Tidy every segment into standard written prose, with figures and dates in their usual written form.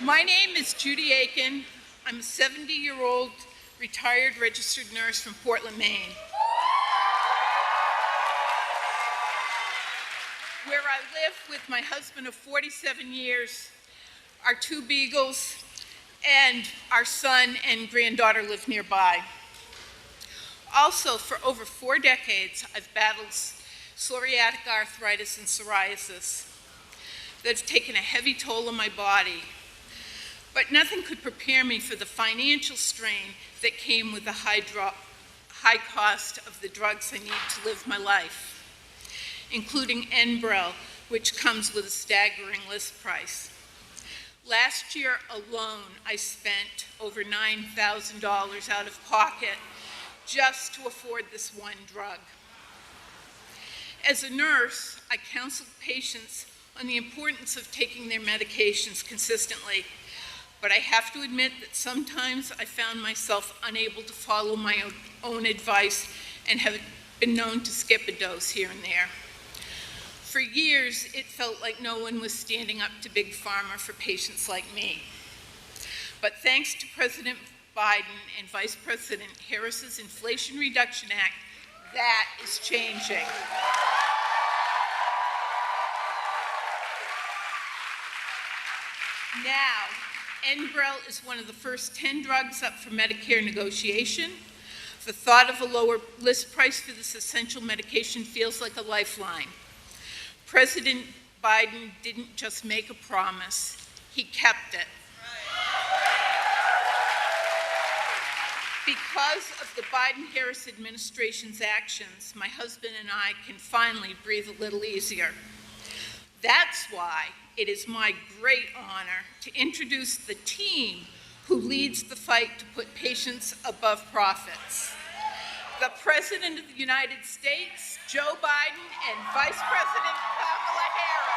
My name is Judy Aiken. I'm a 70-year-old retired registered nurse from Portland, Maine, where I live with my husband of 47 years, our 2 beagles, and our son and granddaughter live nearby. Also, for over 4 decades, I've battled psoriatic arthritis and psoriasis that have taken a heavy toll on my body. But nothing could prepare me for the financial strain that came with the high cost of the drugs I need to live my life, including Enbrel, which comes with a staggering list price. Last year alone, I spent over $9,000 out of pocket just to afford this one drug. As a nurse, I counsel patients on the importance of taking their medications consistently, but I have to admit that sometimes I found myself unable to follow my own advice and have been known to skip a dose here and there. For years, it felt like no one was standing up to Big Pharma for patients like me. But thanks to President Biden and Vice President Harris's Inflation Reduction Act, that is changing. Now, Enbrel is one of the first 10 drugs up for Medicare negotiation. The thought of a lower list price for this essential medication feels like a lifeline. President Biden didn't just make a promise, he kept it. Because of the Biden-Harris administration's actions, my husband and I can finally breathe a little easier. That's why it is my great honor to introduce the team who leads the fight to put patients above profits. The President of the United States, Joe Biden, and Vice President Kamala Harris.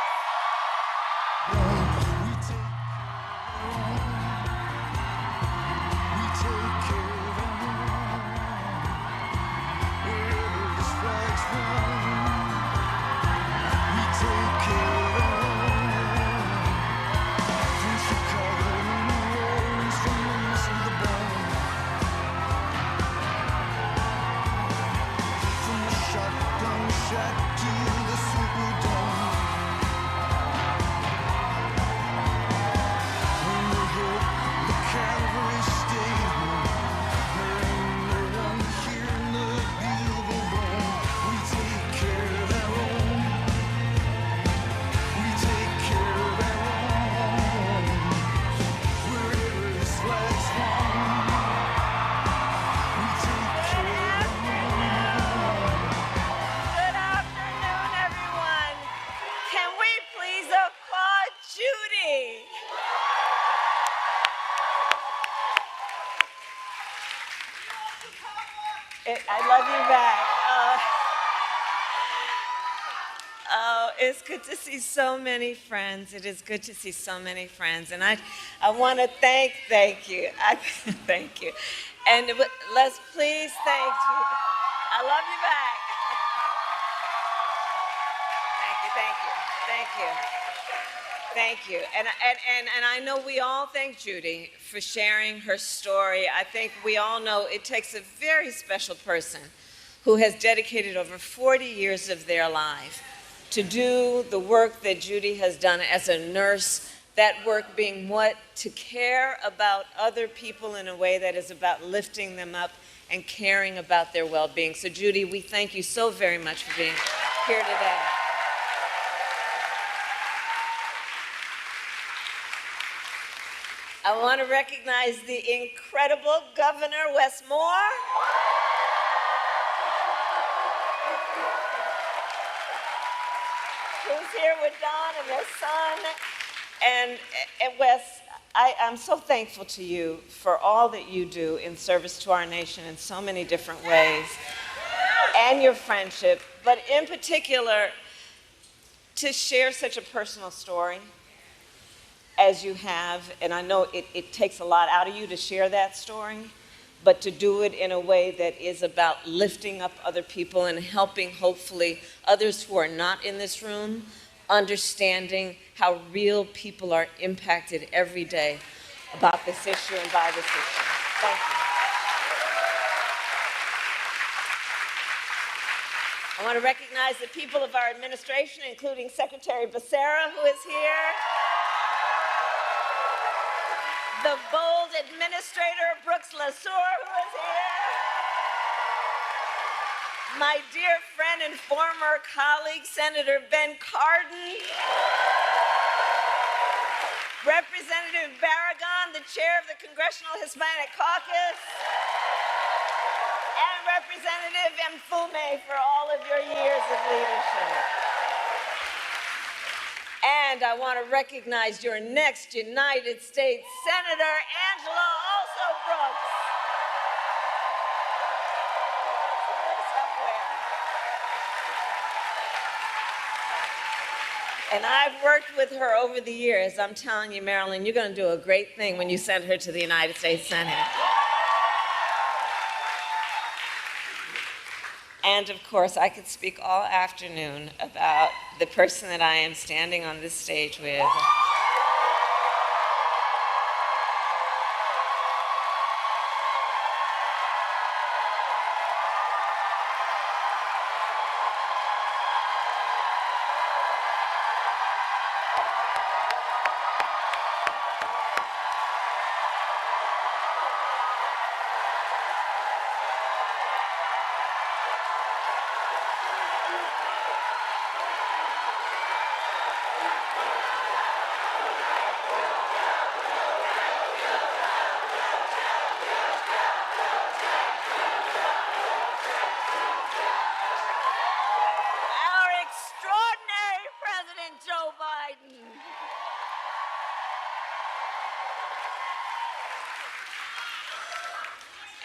I love you back. It's good to see so many friends. It is good to see so many friends. And I want to thank you. Thank you. And let's please thank you. I love you back. Thank you. And I know we all thank Judy for sharing her story. I think we all know it takes a very special person who has dedicated over 40 years of their life to do the work that Judy has done as a nurse, that work being what? To care about other people in a way that is about lifting them up and caring about their well-being. So Judy, we thank you so very much for being here today. I want to recognize the incredible Governor Wes Moore. Who's here with Don and their son. And Wes, I'm so thankful to you for all that you do in service to our nation in so many different ways, and your friendship, but in particular, to share such a personal story as you have, and I know it takes a lot out of you to share that story, but to do it in a way that is about lifting up other people and helping, hopefully, others who are not in this room understanding how real people are impacted every day about this issue and by this issue. Thank you. I want to recognize the people of our administration, including Secretary Becerra, who is here, the bold administrator, Brooks LaSour, who is here, my dear friend and former colleague, Senator Ben Cardin, Representative Barragan, the chair of the Congressional Hispanic Caucus, and Representative Mfume for all of your years of leadership. And I want to recognize your next United States Senator, Angela also Brooks. And I've worked with her over the years. I'm telling you, Marilyn, you're going to do a great thing when you send her to the United States Senate. And of course, I could speak all afternoon about the person that I am standing on this stage with.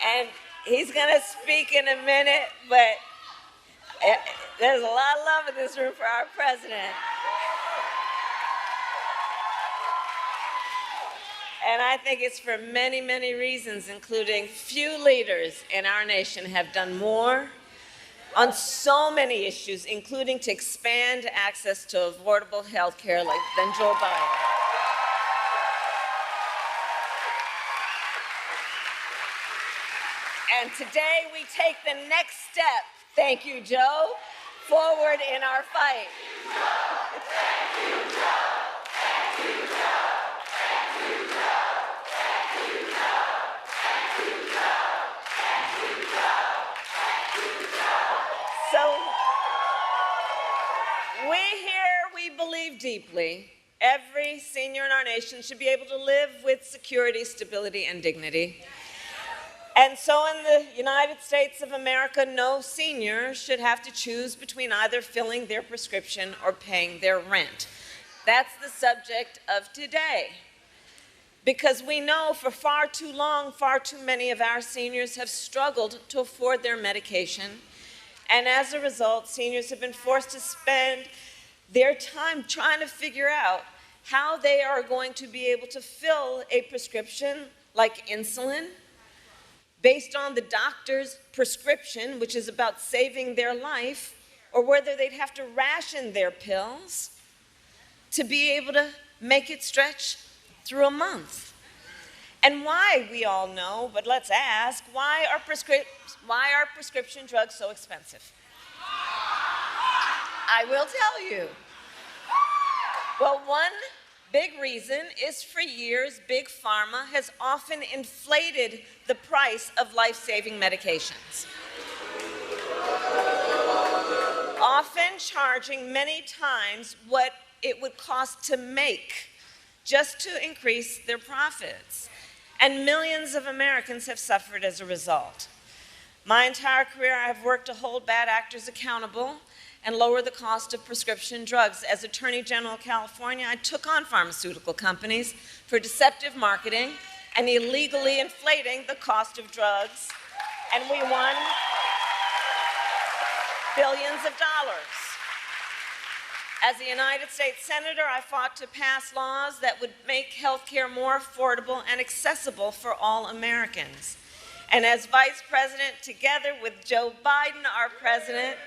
And he's going to speak in a minute, but there's a lot of love in this room for our president. And I think it's for many, many reasons, including few leaders in our nation have done more on so many issues, including to expand access to affordable health care than Joe Biden. And today we take the next step, thank you, Joe, forward in our fight. So we believe deeply every senior in our nation should be able to live with security, stability, and dignity. And so in the United States of America, no senior should have to choose between either filling their prescription or paying their rent. That's the subject of today. Because we know for far too long, far too many of our seniors have struggled to afford their medication. And as a result, seniors have been forced to spend their time trying to figure out how they are going to be able to fill a prescription like insulin, based on the doctor's prescription, which is about saving their life, or whether they'd have to ration their pills to be able to make it stretch through a month. And why, we all know, but let's ask, why are prescription drugs so expensive? I will tell you. Well, one big reason is for years, Big Pharma has often inflated the price of life-saving medications, often charging many times what it would cost to make just to increase their profits. And millions of Americans have suffered as a result. My entire career, I have worked to hold bad actors accountable and lower the cost of prescription drugs. As Attorney General of California, I took on pharmaceutical companies for deceptive marketing and illegally inflating the cost of drugs, and we won billions of dollars. As a United States Senator, I fought to pass laws that would make health care more affordable and accessible for all Americans. And as Vice President, together with Joe Biden, our president,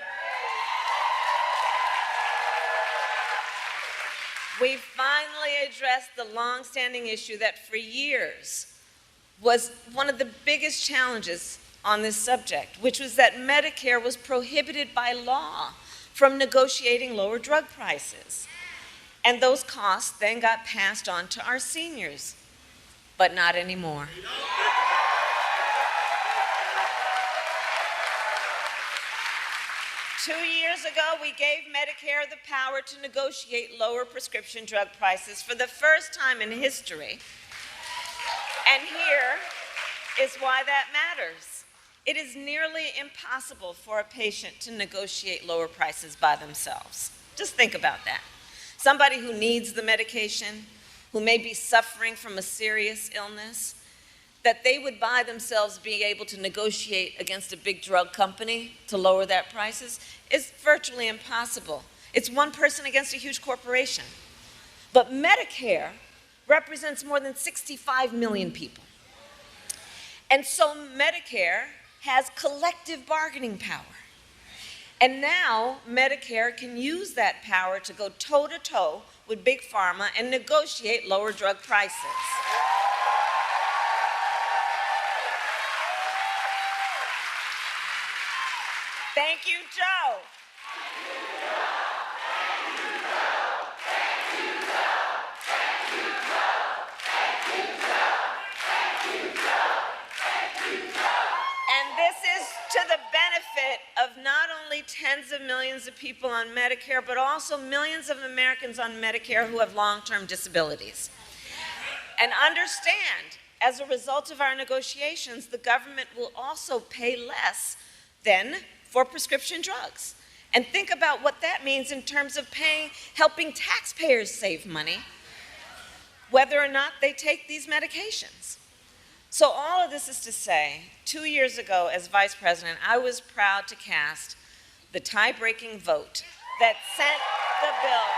We finally addressed the long-standing issue that for years was one of the biggest challenges on this subject, which was that Medicare was prohibited by law from negotiating lower drug prices. And those costs then got passed on to our seniors, but not anymore. 2 years ago, we gave Medicare the power to negotiate lower prescription drug prices for the first time in history. And here is why that matters. It is nearly impossible for a patient to negotiate lower prices by themselves. Just think about that. Somebody who needs the medication, who may be suffering from a serious illness, that they would by themselves be able to negotiate against a big drug company to lower that prices is virtually impossible. It's one person against a huge corporation. But Medicare represents more than 65 million people. And so Medicare has collective bargaining power. And now Medicare can use that power to go toe-to-toe with Big Pharma and negotiate lower drug prices. Thank you, Joe. And this is to the benefit of not only tens of millions of people on Medicare, but also millions of Americans on Medicare who have long-term disabilities. And understand, as a result of our negotiations, the government will also pay less than for prescription drugs. And think about what that means in terms of helping taxpayers save money, whether or not they take these medications. So all of this is to say, 2 years ago as vice president, I was proud to cast the tie-breaking vote that sent the bill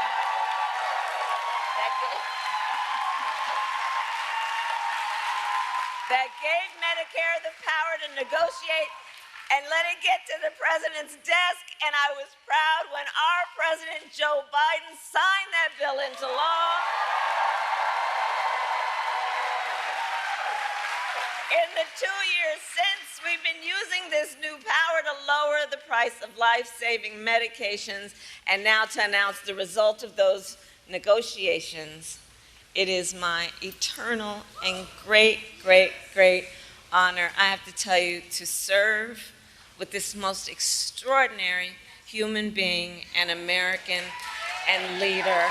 that gave Medicare the power to negotiate and let it get to the president's desk, and I was proud when our president, Joe Biden, signed that bill into law. In the 2 years since, we've been using this new power to lower the price of life-saving medications, and now to announce the result of those negotiations. It is my eternal and great, great, great honor, I have to tell you, to serve with this most extraordinary human being and American and leader,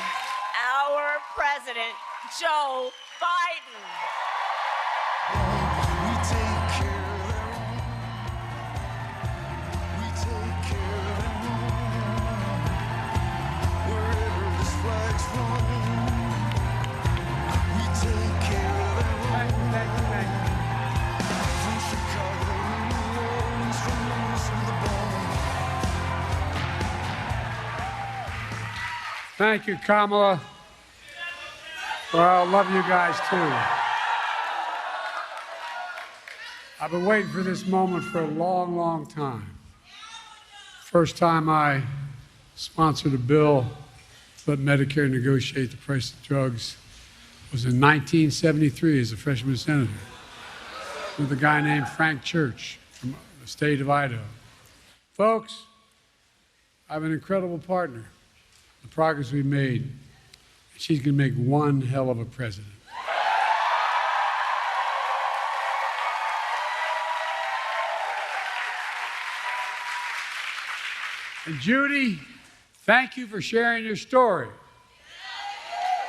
our President, Joe Biden. Thank you, Kamala. Well, I love you guys, too. I've been waiting for this moment for a long, long time. First time I sponsored a bill to let Medicare negotiate the price of drugs was in 1973 as a freshman senator with a guy named Frank Church from the state of Idaho. Folks, I have an incredible partner. The progress we've made, she's going to make one hell of a president. And Judy, thank you for sharing your story.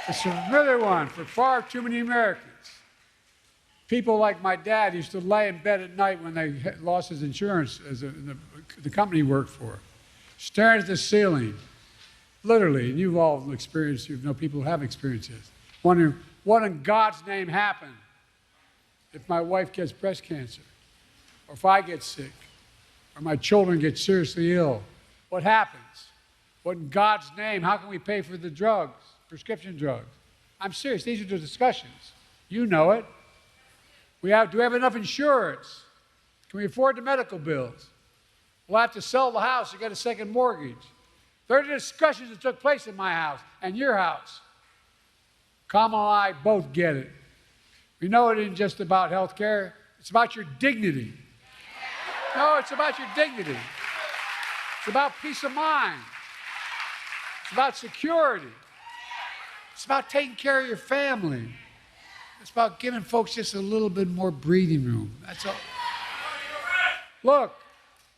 It's a familiar one for far too many Americans. People like my dad used to lay in bed at night when they lost his insurance as the company he worked for, staring at the ceiling. Literally, and you've all experienced, you know people who have experienced this, wondering what in God's name happened if my wife gets breast cancer, or if I get sick, or my children get seriously ill. What happens? What in God's name, how can we pay for the drugs, prescription drugs? I'm serious, these are the discussions. You know it. Do we have enough insurance? Can we afford the medical bills? We'll have to sell the house to get a second mortgage. There are discussions that took place in my house and your house. Kamala and I both get it. We know it isn't just about health care. It's about your dignity. No, it's about your dignity. It's about peace of mind. It's about security. It's about taking care of your family. It's about giving folks just a little bit more breathing room. That's all. Look,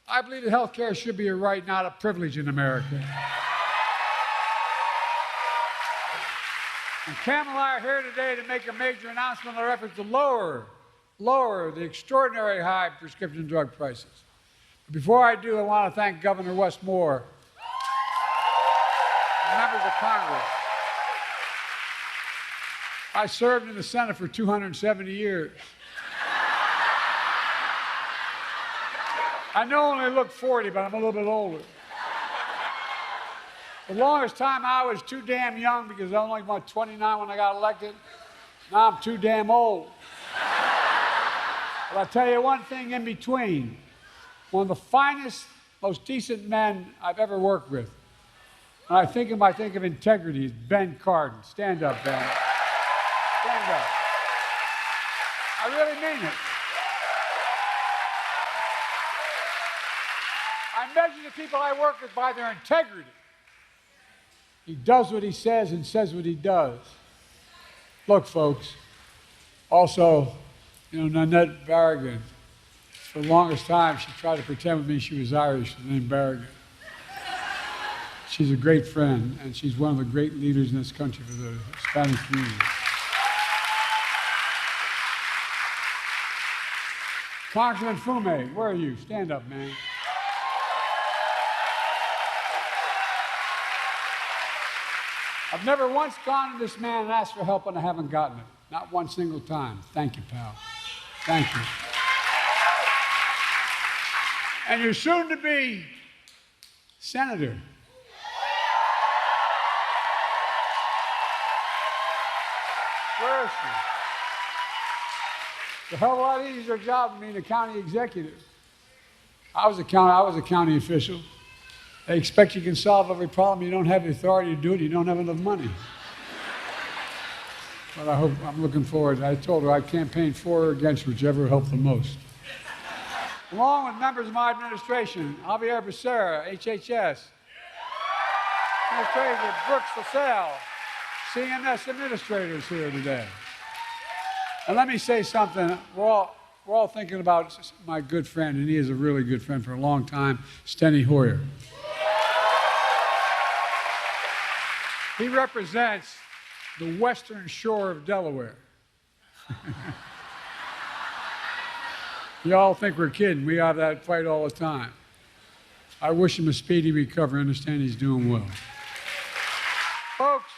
I believe that health care should be a right, not a privilege in America. And Kamala and I are here today to make a major announcement on our efforts to lower the extraordinary high prescription drug prices. But before I do, I want to thank Governor Wes Moore and members of Congress. I served in the Senate for 270 years. I know I only look 40, but I'm a little bit older. The longest time I was too damn young because I was only about 29 when I got elected. Now I'm too damn old. But I'll tell you one thing in between. One of the finest, most decent men I've ever worked with. When I think of integrity, is Ben Cardin. Stand up, Ben. Stand up. I really mean it. I measure the people I work with by their integrity. He does what he says and says what he does. Look, folks, also, Nanette Barragan, for the longest time, she tried to pretend with me she was Irish, her name Barragan. She's a great friend, and she's one of the great leaders in this country for the Hispanic community. Congressman Fume, where are you? Stand up, man. I've never once gone to this man and asked for help, and I haven't gotten it. Not one single time. Thank you, pal. Thank you. And you're soon to be senator. Where is she? It's a hell of a lot easier job than being a county executive. I was a county official. They expect you can solve every problem. You don't have the authority to do it. You don't have enough money. But I'm looking forward. I told her I'd campaign for or against whichever helped the most. Along with members of my administration, Javier Becerra, HHS, Administrator Brooks LaSalle, CMS administrators here today. And let me say something. We're all thinking about my good friend, and he is a really good friend for a long time, Steny Hoyer. He represents the western shore of Delaware. You all think we're kidding. We have that fight all the time. I wish him a speedy recovery. I understand he's doing well. Folks,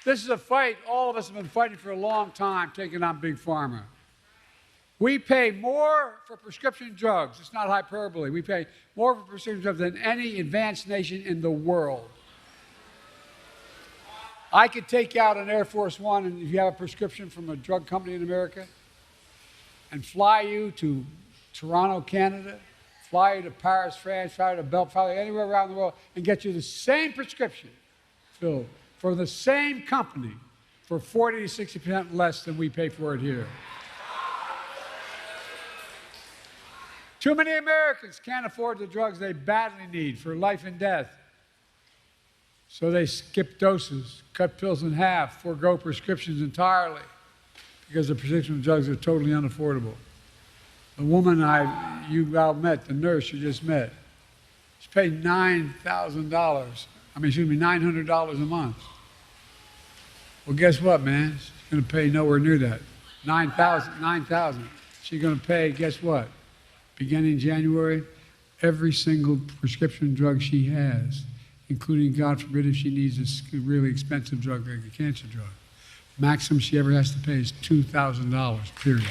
this is a fight all of us have been fighting for a long time, taking on Big Pharma. We pay more for prescription drugs. It's not hyperbole. We pay more for prescription drugs than any advanced nation in the world. I could take you out on Air Force One, and if you have a prescription from a drug company in America, and fly you to Toronto, Canada, fly you to Paris, France, fly you to Belgium, fly you anywhere around the world, and get you the same prescription filled for the same company for 40 to 60% less than we pay for it here. Too many Americans can't afford the drugs they badly need for life and death. So they skip doses, cut pills in half, forego prescriptions entirely because the prescription drugs are totally unaffordable. The woman you all met, the nurse you just met, she paid $900 a month. Well, guess what, man? She's going to pay nowhere near that. $9,000. She's going to pay, guess what? Beginning January, every single prescription drug she has, including, God forbid, if she needs a really expensive drug like a cancer drug. Maximum she ever has to pay is $2,000, period.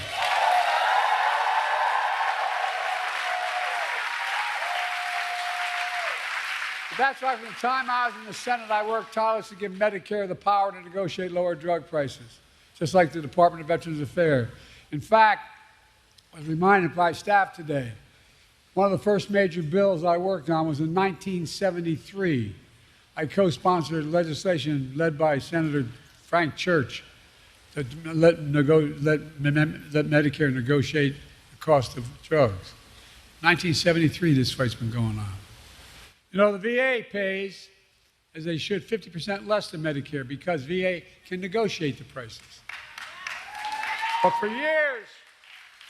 That's why from the time I was in the Senate, I worked tirelessly to give Medicare the power to negotiate lower drug prices, just like the Department of Veterans Affairs. In fact, I was reminded by staff today, one of the first major bills I worked on was in 1973. I co-sponsored legislation led by Senator Frank Church that let Medicare negotiate the cost of drugs. 1973, this fight's been going on. You know, the VA pays, as they should, 50% less than Medicare because VA can negotiate the prices. But for years,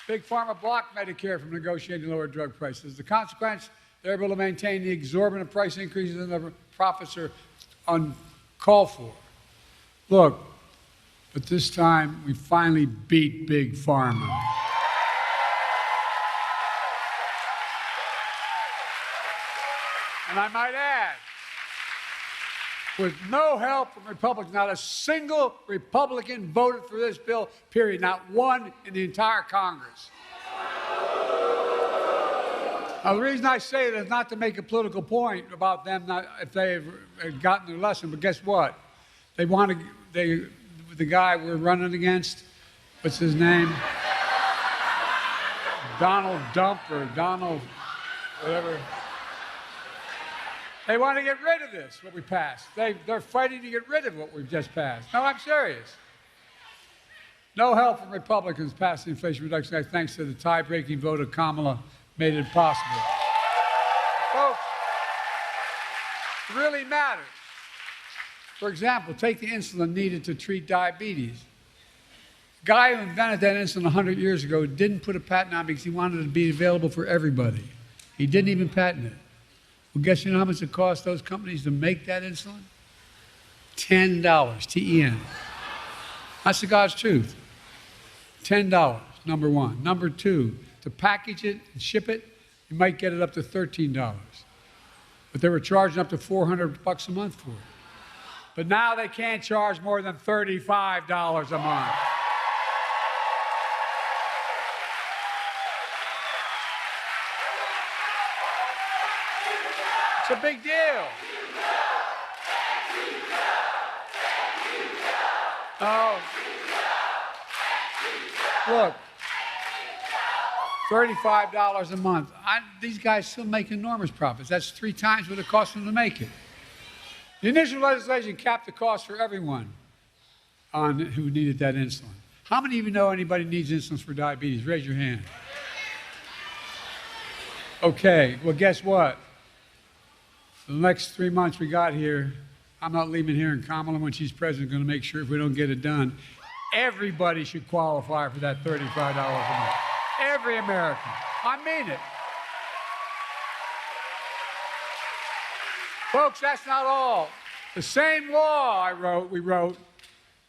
Big Pharma blocked Medicare from negotiating lower drug prices. The consequence, they're able to maintain the exorbitant price increases and the profits are uncalled for. Look, but this time we finally beat Big Pharma. And I might add, with no help from Republicans, not a single Republican voted for this bill, period, not one in the entire Congress. Now, the reason I say it is not to make a political point about them, if they've gotten their lesson, but guess what? They want to, the guy we're running against, what's his name? Donald Dump or Donald, whatever. They want to get rid of this, what we passed. They're fighting to get rid of what we've just passed. No, I'm serious. No help from Republicans passed the Inflation Reduction Act thanks to the tie-breaking vote of Kamala made it possible. Folks, it really matters. For example, take the insulin needed to treat diabetes. The guy who invented that insulin 100 years ago didn't put a patent on it because he wanted it to be available for everybody. He didn't even patent it. Well, guess you know how much it cost those companies to make that insulin? $10, T-E-N. That's the God's truth. $10, number one. Number two, to package it and ship it, you might get it up to $13. But they were charging up to $400 a month for it. But now they can't charge more than $35 a month. It's a big deal. Oh, look, $35 a month. These guys still make enormous profits. That's 3 times what it cost them to make it. The initial legislation capped the cost for everyone who needed that insulin. How many of you know anybody needs insulin for diabetes? Raise your hand. Okay, well, guess what? For the next 3 months we got here, I'm not leaving here, and Kamala, when she's president, is going to make sure if we don't get it done, everybody should qualify for that $35 a month. Every American. I mean it. Folks, that's not all. The same law we wrote,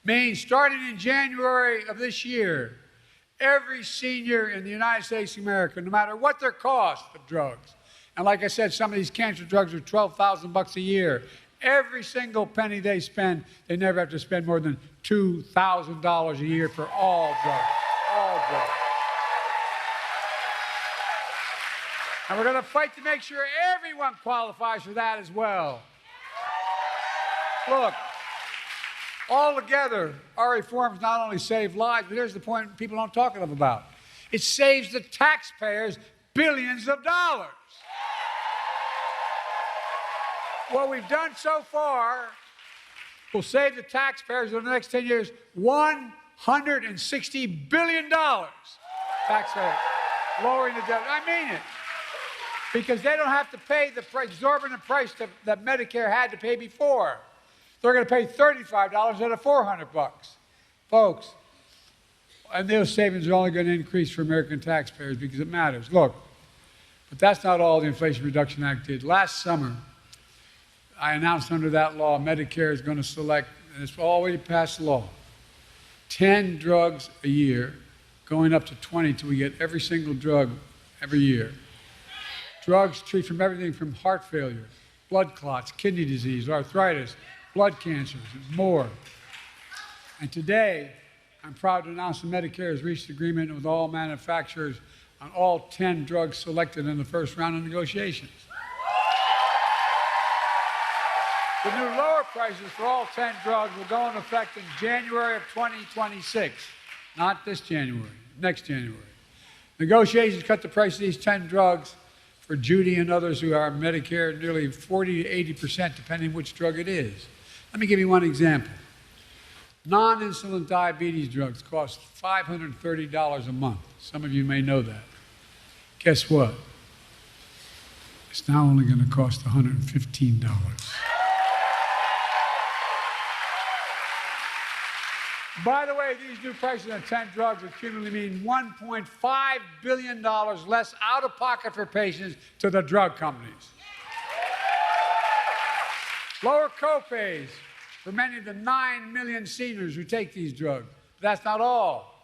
means starting in January of this year, every senior in the United States of America, no matter what their cost of drugs, and like I said, some of these cancer drugs are $12,000 a year. Every single penny they spend, they never have to spend more than $2,000 a year for all drugs. All drugs. And we're going to fight to make sure everyone qualifies for that as well. Look, altogether, our reforms not only save lives, but here's the point people don't talk enough about. It saves the taxpayers billions of dollars. What we've done so far will save the taxpayers over the next 10 years $160 billion. Taxpayers, lowering the debt. I mean it. Because they don't have to pay the exorbitant price that Medicare had to pay before. They're going to pay $35 instead of $400. Folks, and those savings are only going to increase for American taxpayers because it matters. Look, but that's not all the Inflation Reduction Act did. Last summer, I announced under that law, Medicare is going to select, and it's already passed law, 10 drugs a year, going up to 20 till we get every single drug every year. Drugs treat from everything from heart failure, blood clots, kidney disease, arthritis, blood cancers, and more. And today, I'm proud to announce that Medicare has reached agreement with all manufacturers on all 10 drugs selected in the first round of negotiations. The new lower prices for all 10 drugs will go into effect in January of 2026, not this January, next January. Negotiations cut the price of these 10 drugs for Judy and others who are Medicare, nearly 40 to 80%, depending which drug it is. Let me give you one example. Non-insulin diabetes drugs cost $530 a month. Some of you may know that. Guess what? It's now only going to cost $115. By the way, these new prices on 10 drugs would cumulatively mean $1.5 billion less out of pocket for patients to the drug companies. Lower copays for many of the 9 million seniors who take these drugs. But that's not all.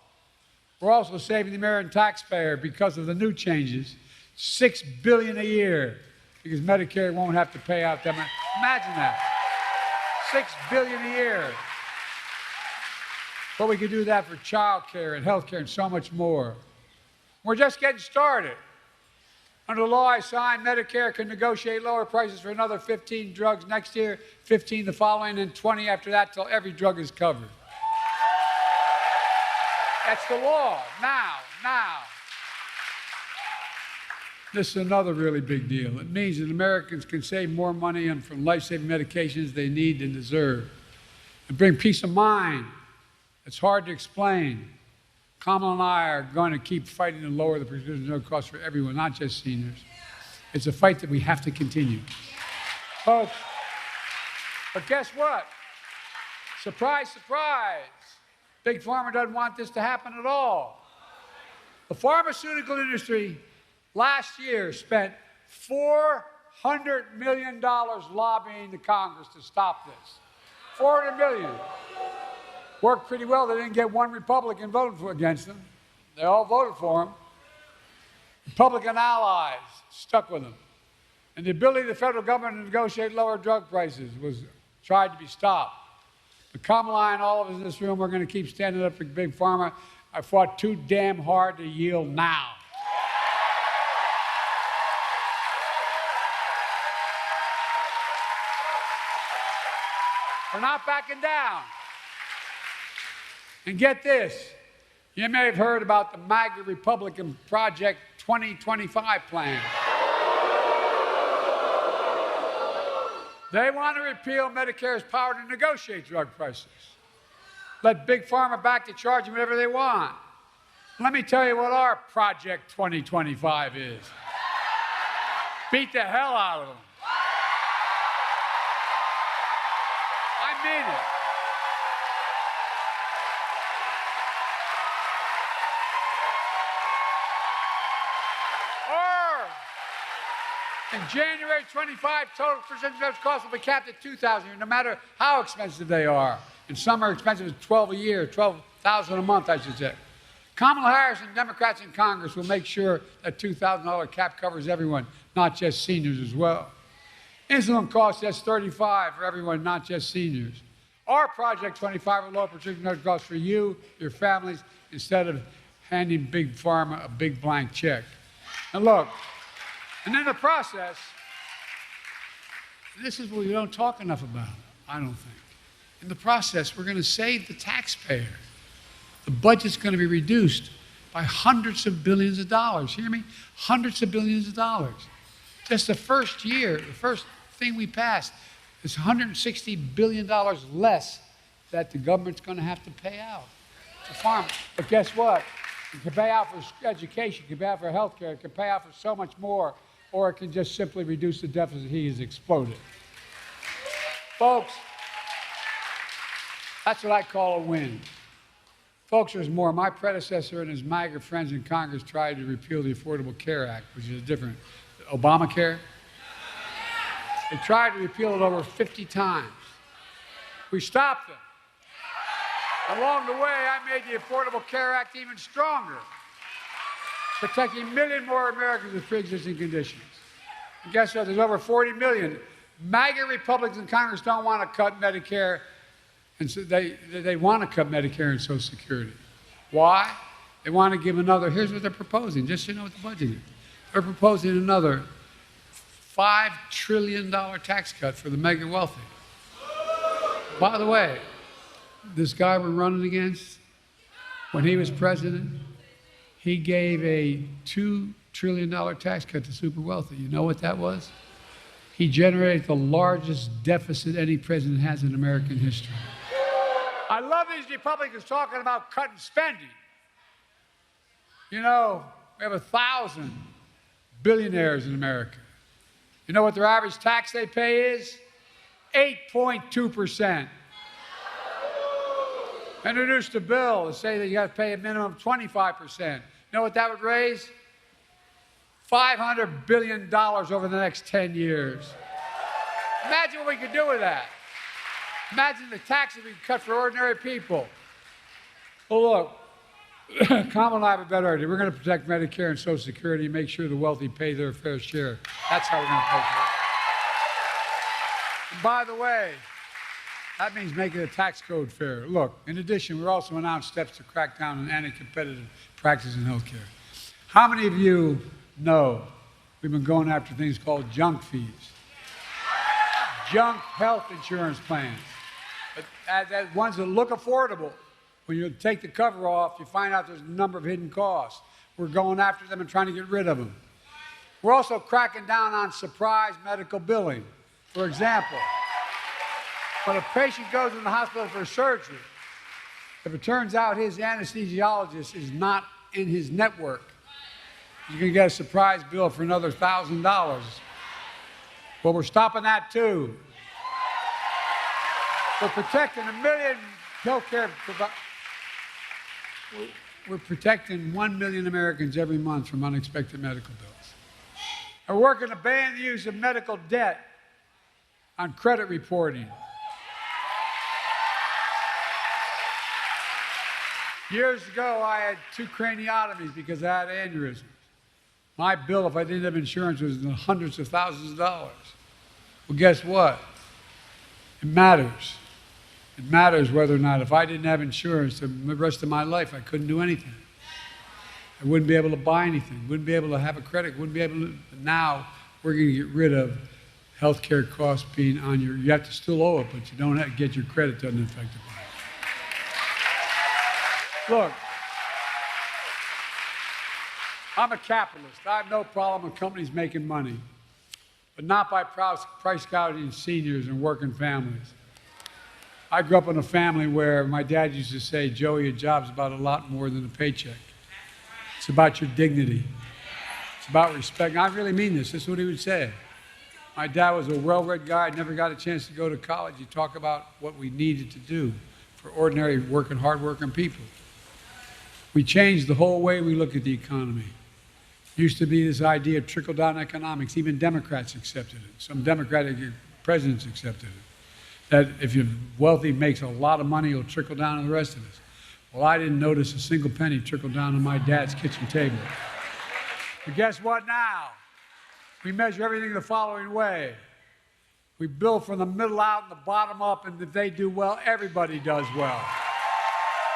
We're also saving the American taxpayer because of the new changes, $6 billion a year, because Medicare won't have to pay out them. Imagine that. $6 billion a year. But we could do that for child care and health care and so much more. We're just getting started. Under the law I signed, Medicare can negotiate lower prices for another 15 drugs next year, 15 the following, and 20 after that till every drug is covered. That's the law, now. This is another really big deal. It means that Americans can save more money from life-saving medications they need and deserve, and bring peace of mind. It's hard to explain. Kamala and I are going to keep fighting to lower the prescription drug costs for everyone, not just seniors. It's a fight that we have to continue. Folks, but guess what? Surprise, surprise. Big Pharma doesn't want this to happen at all. The pharmaceutical industry last year spent $400 million lobbying the Congress to stop this. $400 million. Worked pretty well. They didn't get one Republican voting against them. They all voted for him. Republican allies stuck with them. And the ability of the federal government to negotiate lower drug prices was tried to be stopped. But Kamala and all of us in this room are going to keep standing up for Big Pharma. I fought too damn hard to yield now. We're not backing down. And get this, you may have heard about the MAGA Republican Project 2025 plan. They want to repeal Medicare's power to negotiate drug prices. Let Big Pharma back to charging whatever they want. Let me tell you what our Project 2025 is. Beat the hell out of them. I mean it. In January 25, total prescription drugs costs will be capped at $2,000, no matter how expensive they are. And some are expensive as $12 a year, $12,000 a month, I should say. Kamala Harris and Democrats in Congress will make sure that $2,000 cap covers everyone, not just seniors as well. Insulin costs just $35 for everyone, not just seniors. Our Project 25 will lower prescription drug costs for you, your families, instead of handing Big Pharma a big blank check. And look, and in the process, this is what we don't talk enough about, I don't think. In the process, we're going to save the taxpayer. The budget's going to be reduced by hundreds of billions of dollars. Hear me? Hundreds of billions of dollars. Just the first year, the first thing we passed, is $160 billion less that the government's going to have to pay out to farmers. But guess what? It can pay out for education, it can pay out for health care, it can pay out for so much more, or it can just simply reduce the deficit. He has exploded. Folks, that's what I call a win. Folks, there's more. My predecessor and his MAGA friends in Congress tried to repeal the Affordable Care Act, which is different. Obamacare. They tried to repeal it over 50 times. We stopped them. Along the way, I made the Affordable Care Act even stronger, protecting a million more Americans with pre-existing conditions. And guess what? There's over 40 million. MAGA Republicans in Congress don't want to cut Medicare, and so they want to cut Medicare and Social Security. Why? They want to give another, here's what they're proposing, just so you know what the budget is. They're proposing another $5 trillion tax cut for the mega wealthy. By the way, this guy we're running against, when he was president, he gave a $2 trillion tax cut to super wealthy. You know what that was? He generated the largest deficit any president has in American history. I love these Republicans talking about cutting spending. You know, we have 1,000 billionaires in America. You know what their average tax they pay is? 8.2%. Introduced a bill to say that you got to pay a minimum of 25%. You know what that would raise? $500 billion over the next 10 years. Imagine what we could do with that. Imagine the taxes we could cut for ordinary people. Well, look, Kamala and I have a better idea. We're going to protect Medicare and Social Security and make sure the wealthy pay their fair share. That's how we're going to pay for it. And by the way, that means making the tax code fair. Look, in addition, we're also announced steps to crack down on anti-competitive practices in healthcare. How many of you know we've been going after things called junk fees? Junk health insurance plans. But ones that look affordable. When you take the cover off, you find out there's a number of hidden costs. We're going after them and trying to get rid of them. We're also cracking down on surprise medical billing. For example, when a patient goes in the hospital for surgery, if it turns out his anesthesiologist is not in his network, you can get a surprise bill for another $1,000. Well, we're stopping that too. We're protecting 1 million healthcare providers. We're protecting 1 million Americans every month from unexpected medical bills. We're working to ban the use of medical debt on credit reporting. Years ago, I had 2 craniotomies because I had aneurysms. My bill, if I didn't have insurance, was in the hundreds of thousands of dollars. Well, guess what? It matters. It matters whether or not, if I didn't have insurance the rest of my life, I couldn't do anything. I wouldn't be able to buy anything, wouldn't be able to have a credit, wouldn't be able to. Now, we're going to get rid of health care costs being on your, you have to still owe it, but you don't have to get your credit doesn't affect it. Look, I'm a capitalist. I have no problem with companies making money, but not by price gouging seniors and working families. I grew up in a family where my dad used to say, Joey, a job's about a lot more than a paycheck. It's about your dignity. It's about respect. And I really mean this. This is what he would say. My dad was a well-read guy, never got a chance to go to college. He talked about what we needed to do for ordinary working, hard-working people. We changed the whole way we look at the economy. Used to be this idea of trickle-down economics. Even Democrats accepted it. Some Democratic presidents accepted it. That if you're wealthy, makes a lot of money, it'll trickle down to the rest of us. Well, I didn't notice a single penny trickle down on my dad's kitchen table. But guess what now? We measure everything the following way. We build from the middle out and the bottom up, and if they do well, everybody does well.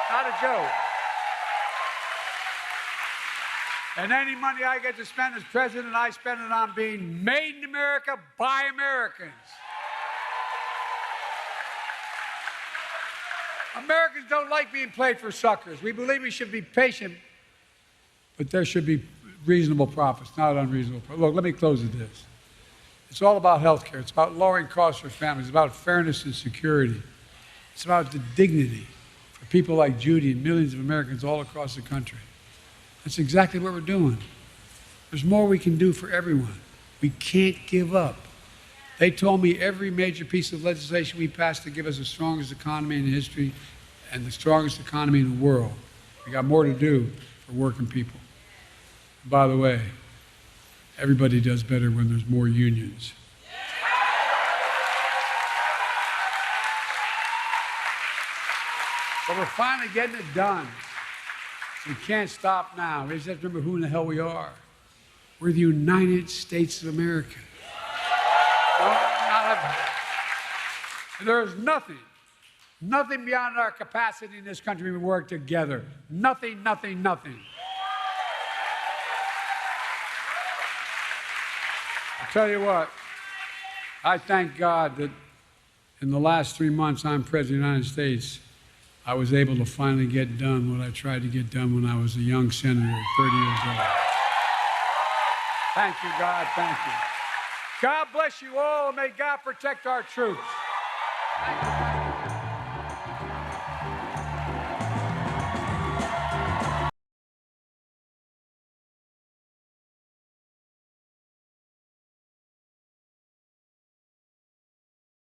Not a joke. And any money I get to spend as president, I spend it on being made in America by Americans. Americans don't like being played for suckers. We believe we should be patient, but there should be reasonable profits, not unreasonable profits. Look, let me close with this. It's all about health care. It's about lowering costs for families. It's about fairness and security. It's about the dignity for people like Judy and millions of Americans all across the country. That's exactly what we're doing. There's more we can do for everyone. We can't give up. They told me every major piece of legislation we passed to give us the strongest economy in history and the strongest economy in the world. We got more to do for working people. And by the way, everybody does better when there's more unions. But we're finally getting it done. We can't stop now. We just have to remember who in the hell we are. We're the United States of America. There's nothing beyond our capacity in this country. We work together. Nothing. I'll tell you what, I thank God that in the last 3 months I'm President of the United States, I was able to finally get done what I tried to get done when I was a young senator at 30 years old. Thank you, God. Thank you. God bless you all, and may God protect our troops. Thank you, God.